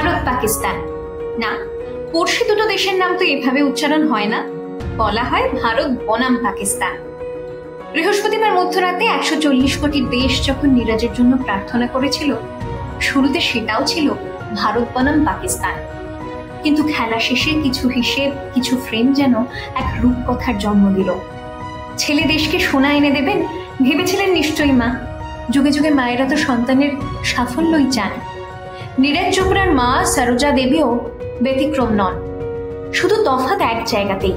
ভারত পাকিস্তান না, পড়শি দুটো দেশের নাম তো এভাবে উচ্চারণ হয় না, বলা হয় ভারত বনাম পাকিস্তান। বৃহস্পতিবার মধ্যরাতে 140 কোটি দেশ যখন নীরজের জন্য প্রার্থনা করেছিল, শুরুতে সেটাও ছিল ভারত বনাম পাকিস্তান। কিন্তু খেলা শেষে কিছু হিসেব, কিছু ফ্রেম যেন এক রূপকথার জন্ম দিল। ছেলে দেশকে সোনা এনে দেবেন ভেবেছিলেন নিশ্চয়ই মা। যুগে যুগে মায়েরা তো সন্তানের সাফল্যই চান। নীরজ চোপড়ার মা সরোজা দেবীও ব্যতিক্রম নন। শুধু তফাৎ এক জায়গাতেই,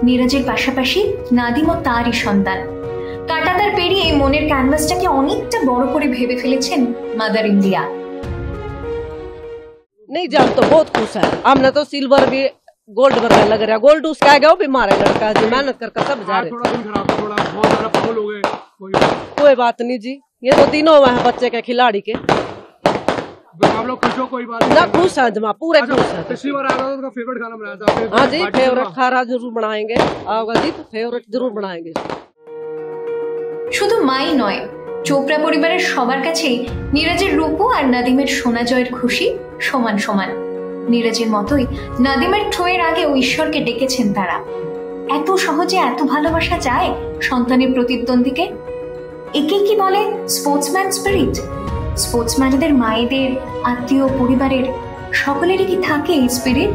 নীরজের পাশাপাশি নাদিমও তারই সন্তান। কাঁটাতার পেরিয়ে মনের ক্যানভাসটাকে অনেকটা বড় করে ভেবে ফেলেছেন মাদার इंडिया। नहीं जान तो बहुत खुश है। हमने तो सिल्वर भी गोल्ड पर लग रहा है। गोल्ड उसका आएगा वो भी मारा लड़का जी, मेहनत कर सब जा रहे। थोड़ा दिन खराब, थोड़ा बहुत ज्यादा फाउल हो गए। कोई बात नहीं जी, ये तो तीनों हैं बच्चे के खिलाड़ी के। आप लोग खुश हो? कोई बात नहीं ना, खुश हैं जमा, पूरे खुश हैं। पिछली बार आया था तो फेवरेट खाना बनाया था। हाँ जी, फेवरेट खाना जरूर बनाएंगे। आओगा जी तो फेवरेट जरूर बनाएंगे। শুধু মাই নয়, চোপড়া পরিবারের সবার কাছেই নীরজের রূপো আর নাদিমের সোনা জয়ের খুশি সমান সমান। নীরজের মতোই নাদিমের ঠোঁয়ের আগেও ঈশ্বরকে ডেকেছেন তারা। এত সহজে এত ভালোবাসা যায় সন্তানের প্রতিদ্বন্দ্বীকে? একে কি বলে স্পোর্টসম্যান স্পিরিট? স্পোর্টসম্যানদের মায়েদের, আত্মীয়, পরিবারের সকলেরই কি থাকে এই স্পিরিট?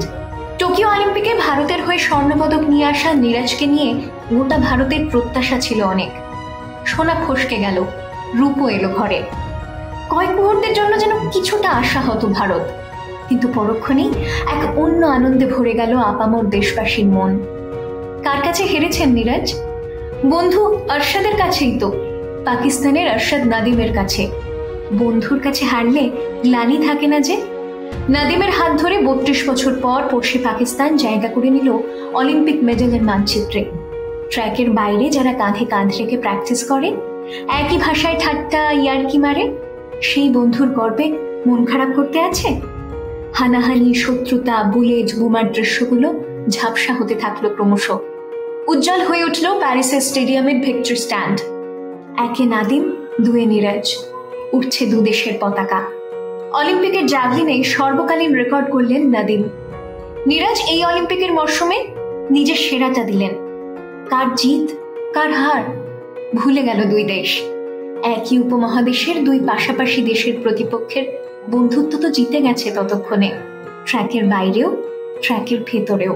টোকিও অলিম্পিকে ভারতের হয়ে স্বর্ণপদক নিয়ে আসা নীরজকে নিয়ে গোটা ভারতের প্রত্যাশা ছিল অনেক। সোনা ফসকে গেল, রূপও এলো ঘরে। কয়েক মুহূর্তের জন্য যেন কিছুটা আশা হতো ভারত, কিন্তু পরক্ষণেই এক অন্য আনন্দে ভরে গেল আপামর দেশবাসীর মন। কার কাছে হেরেছেন নীরজ? বন্ধু আরশাদের কাছেই তো, পাকিস্তানের আরশাদ নাদিমের কাছে। বন্ধুর কাছে হারলে গ্লানি থাকে না যে? নাদিমের হাত ধরে 32 বছর পর পড়শি পাকিস্তান জায়গা করে নিল অলিম্পিক মেডেলের মানচিত্রে। ট্র্যাকের বাইরে যারা কাঁধে কাঁধ রেখে প্র্যাকটিস করে, একই ভাষায় ঠাট্টা ইয়ার্কি মারে, সেই বন্ধুর গর্বে মন খারাপ করতে আছে? হানাহানি, শত্রুতা, বুলেট, বোমার দৃশ্যগুলো ঝাপসা হতে থাকলো ক্রমশ। উজ্জ্বল হয়ে উঠল প্যারিসের স্টেডিয়ামের ভিক্টরি স্ট্যান্ড। একে নাদিম, দুয়ে নীরজ, উঠছে দু দেশের পতাকা। অলিম্পিকের জ্যাভলিনে সর্বকালীন রেকর্ড করলেন নাদিম। নীরজ এই অলিম্পিকের মরশুমে নিজের সেরাটা দিলেন। কার জিত, কার হার ভুলে গেল দুই দেশ। একই উপমহাদেশের দুই পাশাপাশি দেশের প্রতিপক্ষের বন্ধুত্ব তো জিতে গেছে ততক্ষণে, ট্র্যাকের বাইরেও, ট্র্যাকের ভেতরেও।